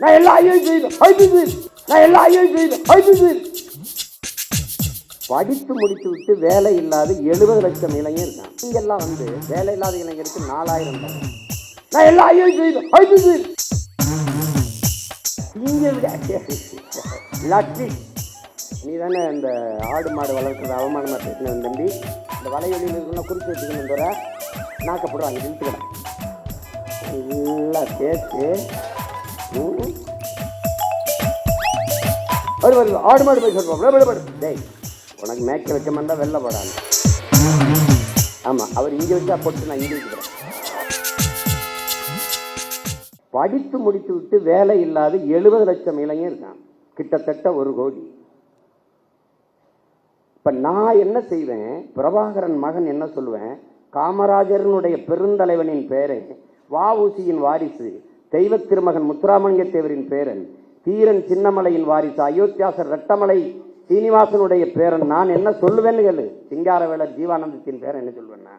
நான் எல்லா ஐயும் செய்தேன், நான் எல்லா ஐயும் செய்தேன். படித்து முடித்து விட்டு வேலை இல்லாத 70 லட்சம் இளைஞர் இருக்கான். இங்கெல்லாம் வந்து வேலை இல்லாத இளைஞருக்கு 4000 தான். நான் எல்லா ஐயும் செய்தேன். இங்கே விட லட்சி நீ தானே இந்த ஆடு மாடு வளர்க்குறது அவமானமாக பேசினேன் தம்பி. இந்த வலைவெளியில் இருக்குன்னா குறித்து வச்சுக்கணும் தோற நாக்கப்படுவாங்க இழுத்துக்கிறேன் நல்லா பேசு. வருது ஆடு மாடு போய் சொல்லுவோம். டேய் உனக்கு மேய்க்க வைக்க மாட்டா வெளில போடாங்க. ஆமாம் அவர் இங்கே வச்சா போட்டு நான் இங்கே வைக்கிறேன். படித்து முடித்து விட்டு வேலை இல்லாத 70 லட்சம் இளைஞர் இருக்கான், கிட்டத்தட்ட 1 கோடி. இப்ப நான் என்ன செய்வேன், பிரபாகரன் மகன் என்ன சொல்லுவேன், காமராஜரனுடைய பெருந்தலைவனின் பேரை, வஉசியின் வாரிசு, தெய்வ திருமகன் முத்துராமலிங்க தேவரின் பேரன், தீரன் சின்னமலையின் வாரிசு, அயோத்தியாசர் ரெட்டமலை சீனிவாசனுடைய பேரன், நான் என்ன சொல்லுவேன்னு கேளு. சிங்காரவேலர் ஜீவானந்தத்தின் பேரன் என்ன சொல்லுவேன்னா,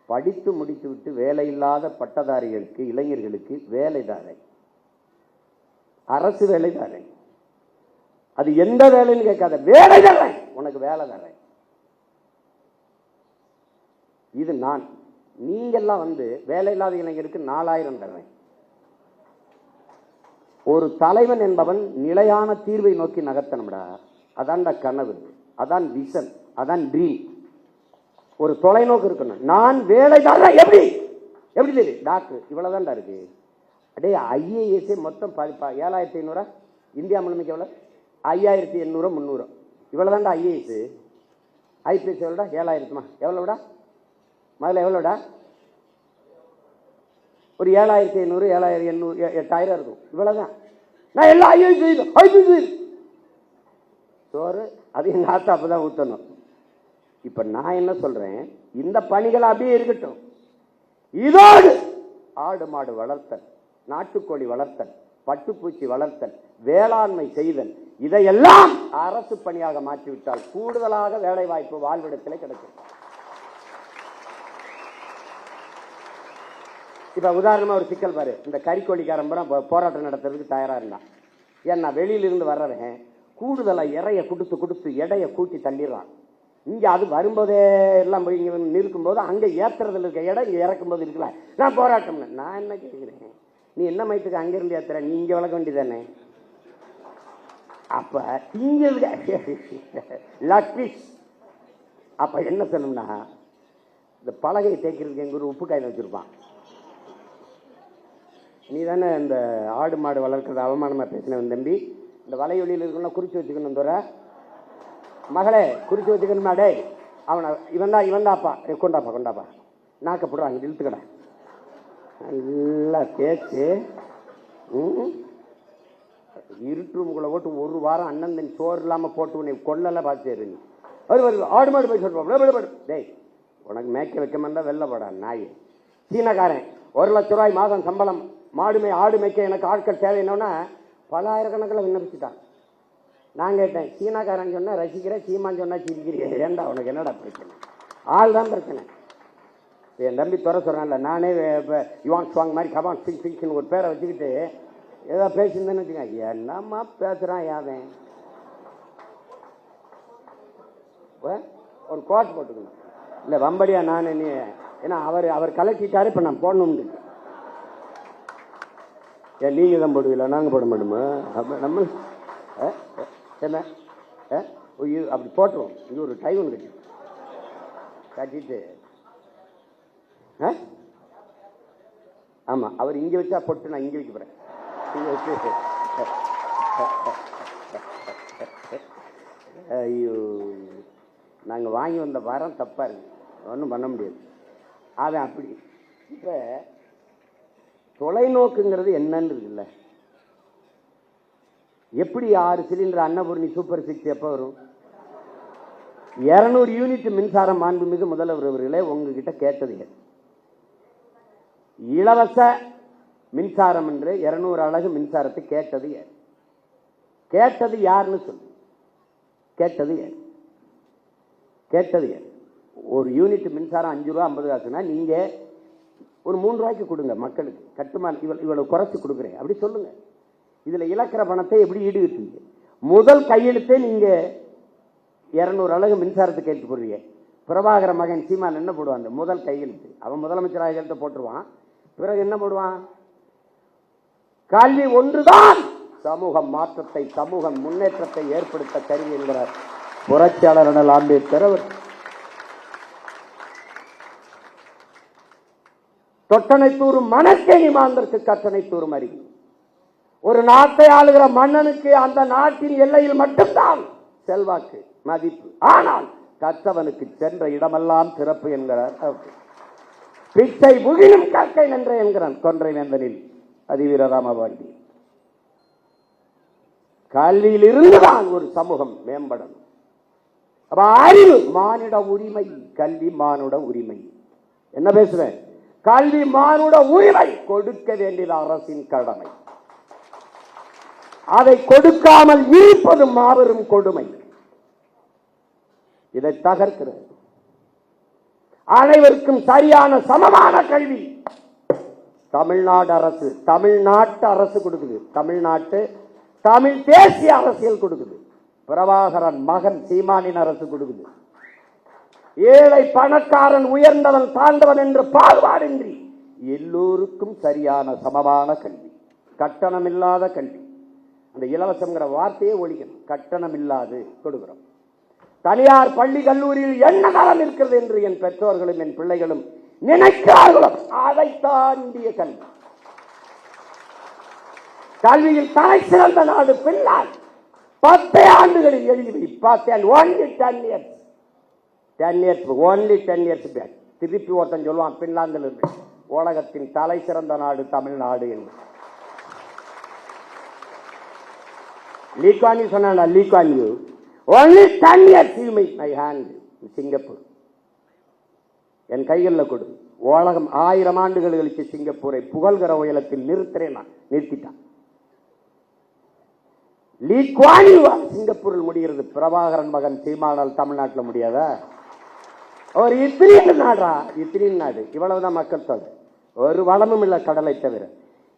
படித்து முடித்து விட்டு வேலை இல்லாத பட்டதாரிகளுக்கு இளைஞர்களுக்கு வேலை தாரை, அரசு வேலை தாரை. அது எந்த வேலைன்னு கேட்காத, வேலை தர்றேன் உனக்கு, வேலை தர்றேன். இது நான். நீங்கெல்லாம் வந்து வேலை இல்லாத இளைஞருக்கு 4000 தர்றேன். ஒரு தலைவன் என்பவன் நிலையான தீர்வை நோக்கி நகர்த்தணும்டா. அதான்டா கனவு, அதான் விஷன், அதான் ட்ரீம். ஒரு தொலைநோக்கு இருக்கணும். நான் வேலை தர்றேன். எப்படி தெரியுது டாக்டர் இவ்வளவுதான்டா இருக்கு. அடே ஐஏஎஸ் மொத்தம் 7500 இந்தியா முழுமைக்கு எவ்வளவு, 5800 300 இவ்வளவுதான்டா ஐஏஎஸ். ஐபிஎஸ் எவ்வளோடா, 7000 எவ்வளோடா, முதல்ல எவ்வளோடா, ஒரு 7500 7800 8000 இருக்கும். இவ்வளவுதான். நான் எல்லா ஐஏஎஸ் சோறு அது எங்க ஆத்தா அப்பதான் ஊத்தணும். இப்ப நான் என்ன சொல்றேன், இந்த பணிகள் அப்படியே இருக்கட்டும். இதோடு ஆடு மாடு வளர்த்தல், நாட்டுக்கோழி வளர்த்தல், பட்டுப்பூச்சி வளர்த்தல், வேளாண்மை செய்தல், இதையெல்லாம் அரசு பணியாக மாற்றிவிட்டால் கூடுதலாக வேலை வாய்ப்பு வாழ்விடத்திலே கிடைக்கும். இப்ப உதாரணமா ஒரு சிக்கல் பாரு, இந்த கறிக்கோழிக்காரன் போராட்டம் நடத்துறதுக்கு தயாரா இருந்தான். ஏன்னா வெளியிலிருந்து வர்றவன் கூடுதலா இறைய கொடுத்து எடையை கூட்டி தள்ளிடுறான். இங்க அது வரும்போதே எல்லாம் போய் இங்க நிற்கும் போது அங்க ஏத்துறதுல இருக்க இடம் இங்க இறக்கும் போது இருக்கல. நான் போராட்டம், நான் என்ன கேட்கிறேன், நீ என்ன மயத்துக்கு அங்க இருந்து ஏத்துற, நீ இங்க வளர்க்க வேண்டியதானே. அப்ப இங்க விட அப்ப என்ன சொல்லணும்னா, இந்த பலகையை தேய்க்கிறதுக்கு எங்க ஒரு உப்பு காயில் வச்சிருப்பான். நீ தானே இந்த ஆடு மாடு வளர்க்கறது அவமானமா பேசினவன் தம்பி. இந்த வலையொலியில் இருக்கணும் குறிச்சு வச்சுக்கணும் தோற மகளே, குறிச்சு வச்சுக்கணுமா. டே அவனை இவன்தாப்பா கொண்டாப்பா நாக்கப்படுவாங்க இழுத்துக்கடா நல்லா பேச்சு. இருட்டு ரூமுக்குள்ள போட்டு 1 வாரம் அண்ணன் தன் சோறு இல்லாம போட்டு உன்னை கொள்ளல பார்த்து நீ வருது ஆடு மாடு போய் சொல்லுவான். டேய் உனக்கு மேய்க்க வைக்க மாட்டா வெளில போடா நாய். சீனக்காரன் 1 லட்ச ரூபாய் மாதம் சம்பளம், ஆடு மேய்க்க எனக்கு ஆட்கள் தேவைன்னா பல ஆயிரக்கணக்கில் விண்ணப்பிச்சுட்டான். நான் கேட்டேன், சீனாக்காரன் சொன்னா ரசிக்கிற, சீமான் சொன்னா சிரிக்கிறீங்க, ஏண்டா உனக்கு என்னடா பிரச்சனை, ஆள் தான் பிரச்சனை. என் தம்பி துறை சொல்றான்ல, நானே யுவான் ஸ்வாங் மாதிரி கபான் சிங் ஒரு பேரை வச்சுக்கிட்டு ஏதோ பேசியிருந்தேன்னு வச்சுக்கோங்க, என்னம்மா பேசுறான் யாவன். ஒரு கோட் போட்டுக்கணும் இல்லை வம்படியா நான் நீ, ஏன்னா அவர் கலட்டிட்டாரு, இப்போ நான் போடணும்னு. ஏன் நீங்க தான் போடுவீங்களா, நாங்கள் போட மாட்டோமா நம்ம என்ன அப்படி போட்டுருவோம். இது ஒரு டை ஒன்று கட்டிட்டு ஆமா அவர் இங்க வச்சா போட்டு நான் இங்க வைக்க போறேன். ஐயோ நாங்க வாங்கி வந்த வாரம் தப்பா இருக்கு, ஒன்றும் பண்ண முடியாது. அதான் அப்படி. இப்ப தொலைநோக்குங்கிறது என்னன்னு இருக்குல்ல, எப்படி 6 சிலிண்டர் அன்னபூர்ணி சூப்பர் 6 எப்போ வரும், 200 யூனிட் மின்சாரம் மாண்புமிகு முதல்வர் அவர்களே உங்ககிட்ட கேட்டது, இலவச மின்சாரம் என்று 200 அலகு மின்சாரத்தை கேட்டது யாருன்னு சொல்லு. கேட்டது யார்? ஒரு யூனிட் மின்சாரம் 5 ரூபா 50 காசுனா நீங்க ஒரு 3 ரூபாய்க்கு கொடுங்க மக்களுக்கு, கட்டுமான இவ்வளவு குறைச்சு கொடுக்குறேன் அப்படி சொல்லுங்க. இதுல இழக்கிற பணத்தை எப்படி ஈடுகட்டுவீங்க? முதல் கையெழுத்தே நீங்க 200 அலகு மின்சாரத்துக்கு கையெழுத்து போடுறீங்க. பிரபாகர மகன் சீமான் என்ன போடுவான்? முதல் கையெழுத்து அவன் முதலமைச்சராக கையெழுத்து போட்டுருவான். பிறகு என்ன போடுவான்? கல்வி ஒன்றுதான் சமூக மாற்றத்தை, சமூக முன்னேற்றத்தை ஏற்படுத்த கருவி என்கிறார் புரட்சியாளர் அண்ணல் அம்பேத்கர் அவர். தொட்டனை தூரும் மணக்கேணி மாந்தருக்கு கட்டணை தூரும் அறிவு. ஒரு நாட்டை ஆளுகிற மன்னனுக்கு அந்த நாட்டின் எல்லையில் மட்டும்தான் செல்வாக்கு, மதிப்பு. ஆனால் கற்றவனுக்கு சென்ற இடமெல்லாம் சிறப்பு என்கிறார். பிச்சை முகிலும் கற்கை நின்ற என்கிறான் கொன்றை வேந்தனில் அதிவீர ராமபாண்டி. கல்வியில் இருந்துதான் ஒரு சமூகம் மேம்படும். அறிவு மானிட உரிமை, கல்வி மானுட உரிமை. என்ன பேசுறேன்? கல்வி மானுட உரிமை, கொடுக்க வேண்டியது அரசின் கடமை. அதை கொடுக்காமல் இருப்பது மாபெரும் கொடுமை. இதை தகர்க்கிறது. அனைவருக்கும் சரியான சமமான கல்வி தமிழ்நாடு அரசு, தமிழ்நாட்டு அரசு கொடுக்குது. தமிழ் தேசிய அரசியல் கொடுக்குது. பிரபாகரன் மகன் சீமானின் அரசு கொடுக்குது. ஏழை பணக்காரன், உயர்ந்தவன் தாழ்ந்தவன் என்று பாகுபாடின்றி எல்லோருக்கும் சரியான சமமான கல்வி, கட்டணம் இல்லாத கல்வி. அந்த இலவசங்கிற வார்த்தையே ஒழிக்கணும். கட்டணம் இல்லாது கொடுக்கிறோம். தனியார் பள்ளி கல்லூரியில் என்ன நலம் இருக்கிறது என்று என் பெற்றோர்களும் என் பிள்ளைகளும் நினைக்கிறார்களோ அதை தாண்டிய கல்வி. கல்வியில் தலை சிறந்த நாடு பின்லாந்து. 10 ஆண்டுகளில் எழுதி 10 only 10 years back. திருப்பி ஒருத்தன் சொல்லுவான் பின்லாந்தில் இருந்து உலகத்தின் தலை சிறந்த நாடு தமிழ்நாடு என்று. லீக்வான் யூ சொன்னா, Lee Kuan Yew only 10 years you make my hand. Singapore என் கைகளில் கொடு. உலகம் 1000 ஆண்டுகள் கழிச்சு சிங்கப்பூரை புகழ்கிற உயரத்தில் நிறுத்துறேன். நிறுத்திட்டான். லீக்வான் யூ சிங்கப்பூரில் முடிகிறது. பிரபாகரன் மகன் சீமானால் தமிழ்நாட்டில் முடியாதா? ஒரு இத்திரியின் நாடா, இத்திரியின் நாடு. இவ்வளவுதான் மக்கள் தொகை. ஒரு வளமும் இல்லை கடலை தவிர.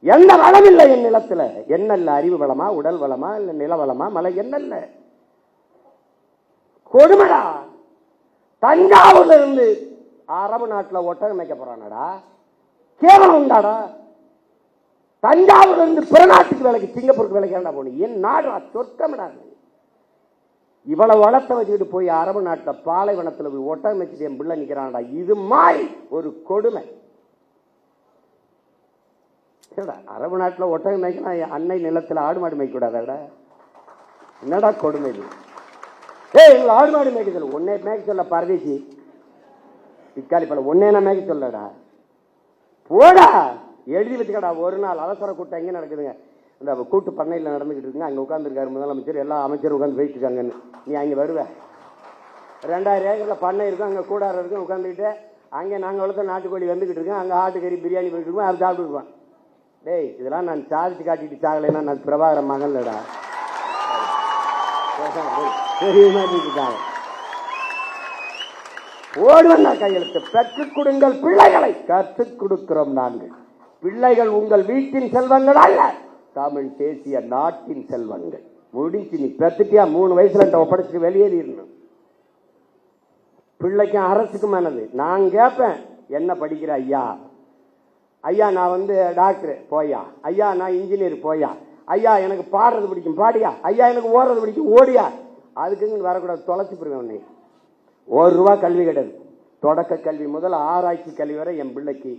எந்த வளம் இல்லை என் நிலத்துல. என்ன இல்ல? அறிவு வளமா, உடல் வளமா, இல்ல நில வளமா, மலை என்ன இல்ல? கொடுமடா. தஞ்சாவூர்ல இருந்து அரபு நாட்டுல ஒட்டகம் மேய்க்க போறானடா. கேவலம் உண்டாடா. தஞ்சாவூர்ல இருந்து பிற நாட்டுக்கு வேலைக்கு, சிங்கப்பூருக்கு வேலைக்கு ஏண்டா போன? என் நாடு சொர்க்கம்டா. இவ்வளவு வளத்தை வச்சுக்கிட்டு போய் அரபு நாட்டில் பாலைவனத்தில் போய் ஒட்டகம் வச்சுட்டு என் பிள்ளை நிற்கிறான்டா. இது மாதிரி ஒரு கொடுமை. அரபு நாட்டில் ஒட்டகம் மேய்க்கலாம், அன்னை நிலத்தில் ஆடு மாடு மேய்க்க கூடாதாடா? என்னடா கொடுமை இது? எங்களை ஆடு மாடு மேய்க்க சொல்ல, ஒன்னே மேய்க்க சொல்ல பரதேசி இக்காலி பல ஒன்னே நான் மேய்க்க சொல்லடா. போடா, எழுதி வச்சுக்கடா. ஒரு நாள் அவசர கூட்டம் எங்கே நடக்குதுங்க? இந்த கூட்டு பண்ணையில் நடந்துகிட்டு இருக்குங்க. அங்கே உட்காந்துருக்காரு முதலமைச்சர், எல்லா அமைச்சரும் உட்காந்து போயிட்டு இருக்காங்கன்னு. நீ அங்கே வருவ? 2000 ஏக்கரில் பண்ணை இருக்கும், அங்கே கூடாரம் இருக்கும். உட்காந்துக்கிட்டு அங்கே நாங்கள் வளர்த்த நாட்டுக்கோழி வந்துக்கிட்டு இருக்கோம். அங்கே ஆட்டுக்கறி பிரியாணி போயிட்டு இருக்கோம். அதை சாப்பிட்டுருப்பான். டேய், இதெல்லாம் நான் சாதிச்சு காட்டிட்டு சாகலைன்னா நான் பிரபாகரன் மகன்லடா. ஓடுவா கையெழுத்து. பெற்றுக் கொடுங்கள் பிள்ளைகளை, கற்றுக் கொடுக்கிறோம் நாங்கள். பிள்ளைகள் உங்கள் வீட்டின் செல்வங்கள் அல்ல, தமிழ் தேசிய நாட்டின் செல்வங்கள். முடிச்சு நீ பெத்துட்டியா 3 வயசுல ஒப்படைச்சிட்டு வெளியேறிடணும். பிள்ளைக்கும் அரசுக்கும் ஆனது. நான் கேட்பேன், என்ன படிக்கிற ஐயா? ஐயா நான் டாக்டர் போயா. ஐயா நான் இன்ஜினியர் போயா. ஐயா எனக்கு பாடுறது பிடிக்கும் பாடியா. ஐயா எனக்கு ஓடுறது பிடிக்கும் ஓடியா. அதுக்குன்னு வரக்கூடாது, தொலைச்சி போடுவேன் உன்னை. ₹1 கல்வி கிடையாது. தொடக்க கல்வி முதல் ஆராய்ச்சி கல்வி வரை என் பிள்ளைக்கு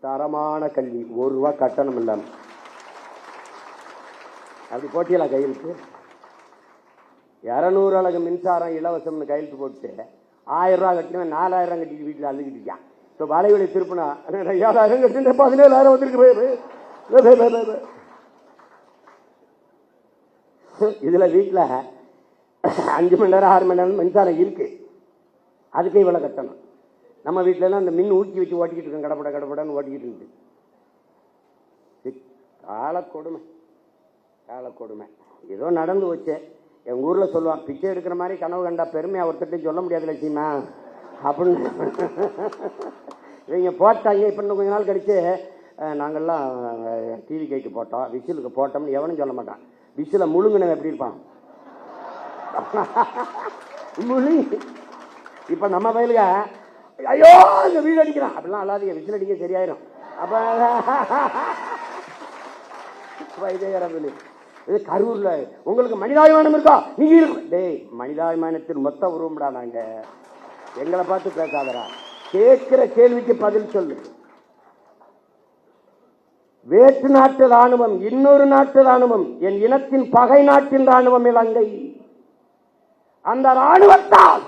தரமான கல்வி, ₹1 கட்டணம் இல்லாமல். அப்படி போட்டியலா கையெழுத்து? 200 அலகு மின்சாரம் இலவசம்னு கையெழுத்து போட்டு ₹1000 கட்டினவன் 4000 கட்டிட்டு வீட்டில் அழுதுகிட்டு இருக்கான். இப்போ வலைவலி திருப்பினா 7000 கட்டிட்டு 17000 வந்துருக்கு. இதுல வீட்டில் 5 மணி நேரம் 6 மணி நேரம் மின்சாரம் இருக்கு, அதுக்கே இவ்வளவு கட்டணும். நம்ம வீட்டில எல்லாம் அந்த மின் ஊக்கி வச்சு ஓட்டிக்கிட்டு இருக்கோம், கடப்படன்னு ஓட்டிக்கிட்டு இருக்கு. காலக்கொடுமை. ஏதோ நடந்து வச்சு எங்க ஊர்ல சொல்லுவான், பிச்சை எடுக்கிற மாதிரி கனவு கண்டா பெருமையா ஒருத்தட்டையும் சொல்ல முடியாது லட்சியமா அப்படின்னு. இவங்க போட்டாங்க. இப்போ இன்னும் கொஞ்ச நாள் கழிச்சு நாங்கள்லாம் டிவி கைக்கு போட்டோம், விசிலுக்கு போட்டோம்னு எவனும் சொல்ல மாட்டான். விசில முழுங்குனவன் எப்படி இருப்பான்? முழுங்கி இப்போ நம்ம வயலுங்க ஐயோ இந்த வீடு அடிக்கிறான் அப்படிலாம் அல்லாதீங்க, விசில் அடிக்க சரியாயிரும். அப்போ இது கரூர்ல உங்களுக்கு மனிதாபிமானம் இருக்கா? நீங்க இருக்கும். டேய், மனிதாபிமானத்தின் மொத்த உருவம்டா நாங்க. எங்களை பார்த்து பேசாதரா. கேட்கிற கேள்விக்கு பதில் சொல்லு. வேற்று நாட்டு ராணுவம், இன்னொரு நாட்டு ராணுவம், என் இனத்தின் பகை நாட்டின் ராணுவம் இலங்கை. அந்த ராணுவத்தால்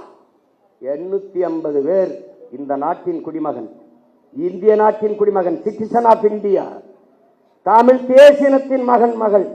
850 பேர் இந்த நாட்டின் குடிமகன், இந்திய நாட்டின் குடிமகன், சிட்டிசன் ஆஃப் இந்தியா, தமிழ் தேசியனத்தின் மகன் மகள்